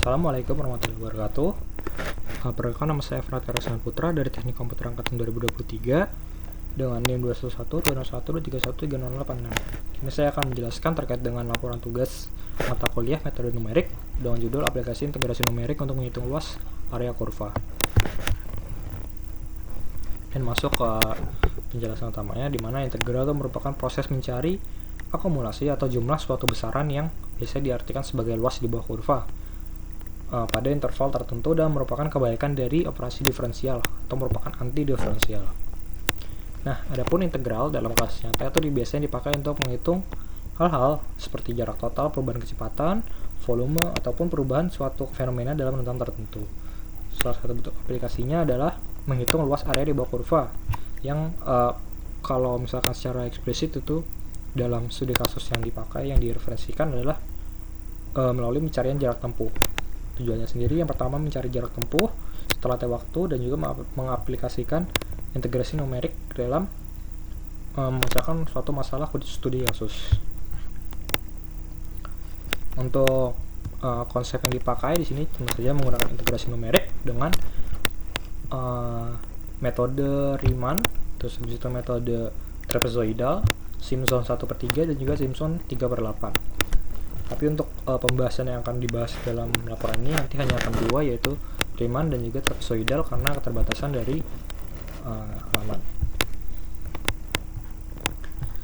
Assalamualaikum warahmatullahi wabarakatuh. Perkenalkan, nama saya Fernand Karasan Putra dari Teknik Komputer Angkatan 2023 dengan NIM 211-201-331-3086. Ini saya akan menjelaskan terkait dengan laporan tugas mata kuliah metode numerik dengan judul aplikasi integrasi numerik untuk menghitung luas area kurva. Dan masuk ke penjelasan utamanya, di mana integral itu merupakan proses mencari akumulasi atau jumlah suatu besaran yang biasa diartikan sebagai luas di bawah kurva pada interval tertentu dan merupakan kebalikan dari operasi diferensial atau merupakan anti diferensial. Nah, adapun integral dalam kasus nyata itu biasanya dipakai untuk menghitung hal-hal seperti jarak total, perubahan kecepatan, volume, ataupun perubahan suatu fenomena dalam rentang tertentu. Salah satu bentuk aplikasinya adalah menghitung luas area di bawah kurva yang kalau misalkan secara eksplisit itu dalam studi kasus yang dipakai, yang direferensikan adalah melalui pencarian jarak tempuh. Tujuannya sendiri yang pertama mencari jarak tempuh setelah T waktu dan juga mengaplikasikan integrasi numerik dalam memecahkan suatu masalah studi kasus. Untuk konsep yang dipakai di sini tentu saja menggunakan integrasi numerik dengan metode Riemann, terus habis itu metode trapezoidal, Simpson 1/3 dan juga Simpson 3/8. Tapi untuk pembahasan yang akan dibahas dalam laporan ini nanti hanya akan dua, yaitu Riemann dan juga trapezoidal karena keterbatasan dari halaman.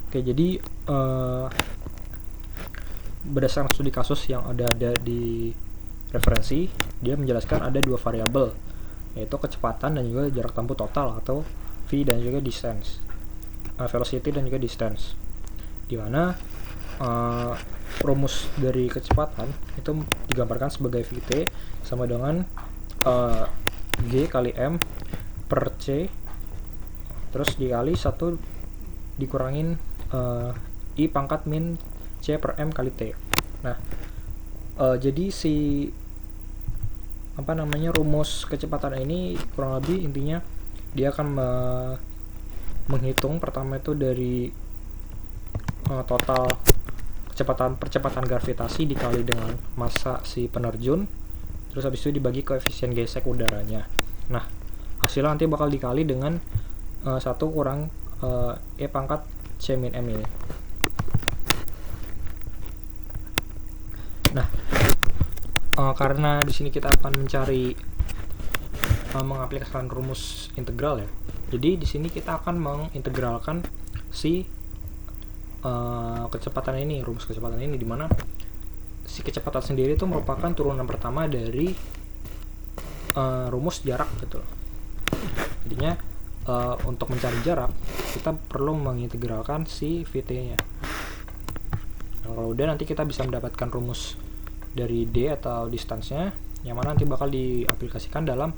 Oke, jadi berdasarkan studi kasus yang ada di referensi, dia menjelaskan ada dua variabel, yaitu kecepatan dan juga jarak tempuh total atau v dan juga distance, velocity dan juga distance, di mana rumus dari kecepatan itu digambarkan sebagai Vt sama dengan G kali M per C terus dikali 1 dikurangin I pangkat min C per M kali T. Nah, jadi rumus kecepatan ini kurang lebih intinya dia akan menghitung pertama itu dari total percepatan gravitasi dikali dengan massa si penerjun, terus habis itu dibagi koefisien gesek udaranya. Nah, hasilnya nanti bakal dikali dengan 1 kurang E pangkat C min M ini. Nah, karena di sini kita akan mencari mengaplikasikan rumus integral ya. Jadi di sini kita akan mengintegralkan si kecepatan ini, rumus kecepatan ini, dimana si kecepatan sendiri itu merupakan turunan pertama dari rumus jarak gitu. Jadinya untuk mencari jarak kita perlu mengintegralkan si Vt-nya. Nah, kalau udah nanti kita bisa mendapatkan rumus dari D atau distance-nya, yang mana nanti bakal diaplikasikan dalam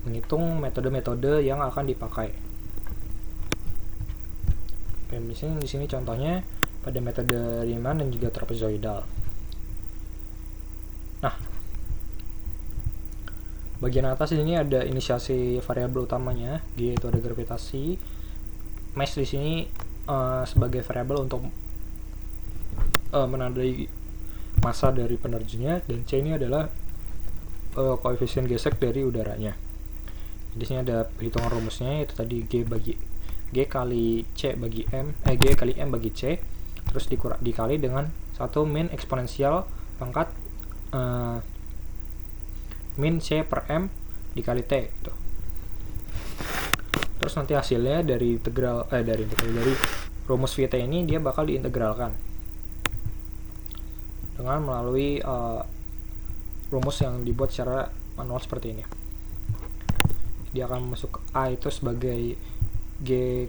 menghitung metode-metode yang akan dipakai. Oke, misalnya di sini contohnya pada metode Riemann dan juga trapezoidal. Nah, bagian atas ini ada inisiasi variabel utamanya, G itu ada gravitasi, mass di sini sebagai variabel untuk menandai massa dari penerjunnya, dan C ini adalah koefisien gesek dari udaranya. Di sini ada perhitungan rumusnya, yaitu tadi G kali C bagi M, G kali M bagi C, terus dikali dengan 1 min eksponensial pangkat min C per M dikali T gitu. Terus nanti hasilnya dari dari rumus Vt ini dia bakal diintegralkan dengan melalui rumus yang dibuat secara manual seperti ini. Dia akan masuk A itu sebagai G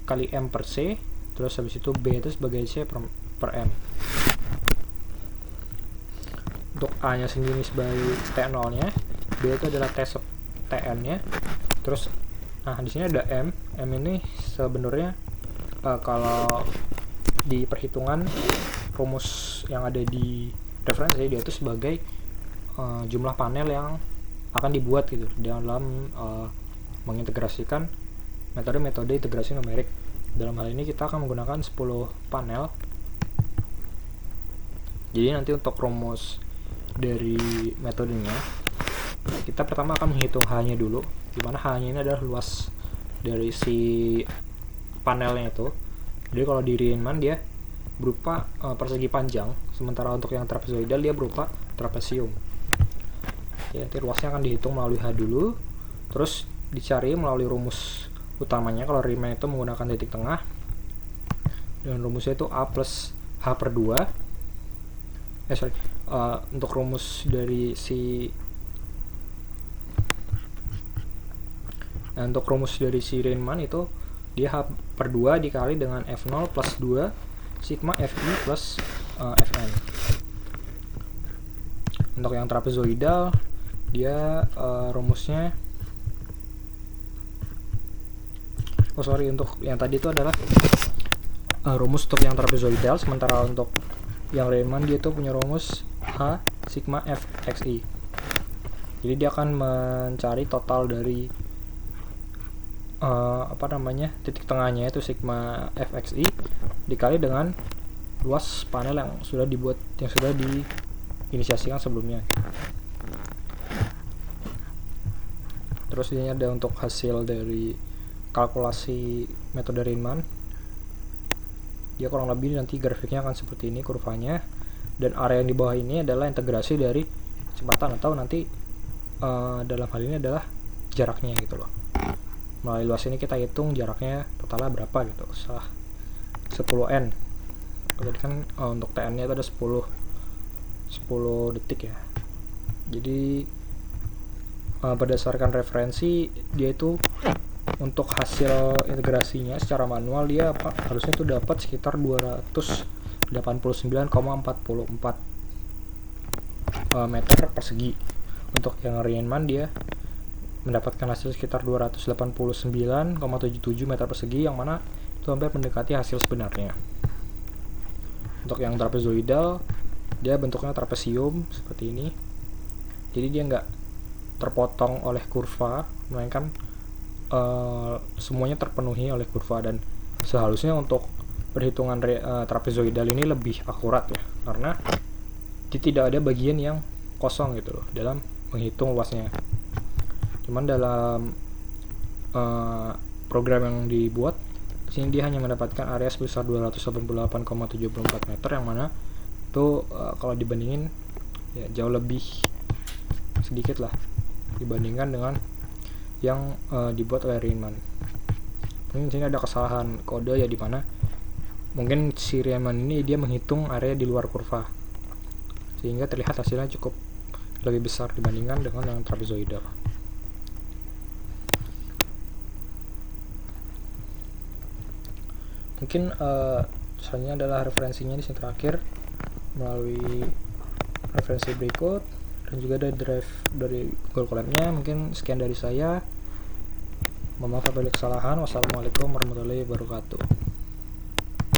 kali M per C, terus habis itu B itu sebagai C per M. Untuk A nya sendiri sebagai T0 nya, B itu adalah Tn nya, terus nah di sini ada M ini sebenarnya kalau di perhitungan rumus yang ada di referensi dia itu sebagai jumlah panel yang akan dibuat gitu dalam mengintegrasikan metode integrasi numerik. Dalam hal ini kita akan menggunakan 10 panel. Jadi nanti untuk rumus dari metodenya, kita pertama akan menghitung H-nya dulu, dimana H-nya ini adalah luas dari si panelnya itu. Jadi kalau di Riemann dia berupa persegi panjang, sementara untuk yang trapezoidal dia berupa trapesium. Ya, nanti luasnya akan dihitung melalui H dulu, terus dicari melalui rumus utamanya. Kalau Riemann itu menggunakan titik tengah, dan rumusnya itu A plus H per 2. Untuk rumus dari untuk rumus dari si Riemann itu dia H per 2 dikali dengan F0 plus 2 sigma Fi plus Fn. Untuk yang trapezoidal dia rumusnya untuk yang tadi itu adalah rumus untuk yang trapezoidal, sementara untuk yang Riemann dia tuh punya rumus H sigma Fxi. Jadi dia akan mencari total dari titik tengahnya itu sigma Fxi dikali dengan luas panel yang sudah diinisiasikan sebelumnya. Terus ini ada untuk hasil dari kalkulasi metode Riemann. Dia kurang lebih nanti grafiknya akan seperti ini kurvanya, dan area yang di bawah ini adalah integrasi dari kecepatan, atau nanti dalam hal ini adalah jaraknya gitu loh. Melalui luas ini kita hitung jaraknya totalnya berapa gitu, setelah 10n. Jadi kan untuk tn nya itu ada 10 detik ya. Jadi berdasarkan referensi dia itu untuk hasil integrasinya secara manual dia harusnya itu dapat sekitar 289,44 meter persegi. Untuk yang Riemann dia mendapatkan hasil sekitar 289,77 meter persegi, yang mana itu hampir mendekati hasil sebenarnya. Untuk yang trapezoidal dia bentuknya trapesium seperti ini, jadi dia nggak terpotong oleh kurva, melainkan semuanya terpenuhi oleh kurva. Dan seharusnya untuk perhitungan trapezoidal ini lebih akurat ya, karena tidak ada bagian yang kosong gitu loh dalam menghitung luasnya. Cuman dalam program yang dibuat sini dia hanya mendapatkan area sebesar 288,74 meter, yang mana itu kalau dibandingin ya jauh lebih sedikit lah dibandingkan dengan yang dibuat oleh Riemann. Mungkin sini ada kesalahan kode ya, dimana mungkin si Riemann ini dia menghitung area di luar kurva, sehingga terlihat hasilnya cukup lebih besar dibandingkan dengan yang trapezoidal. Mungkin selanjutnya adalah referensinya di sini terakhir melalui referensi berikut, dan juga ada drive dari Google Colab-nya. Mungkin sekian dari saya. Mohon maaf apabila kesalahan. Wassalamualaikum warahmatullahi wabarakatuh.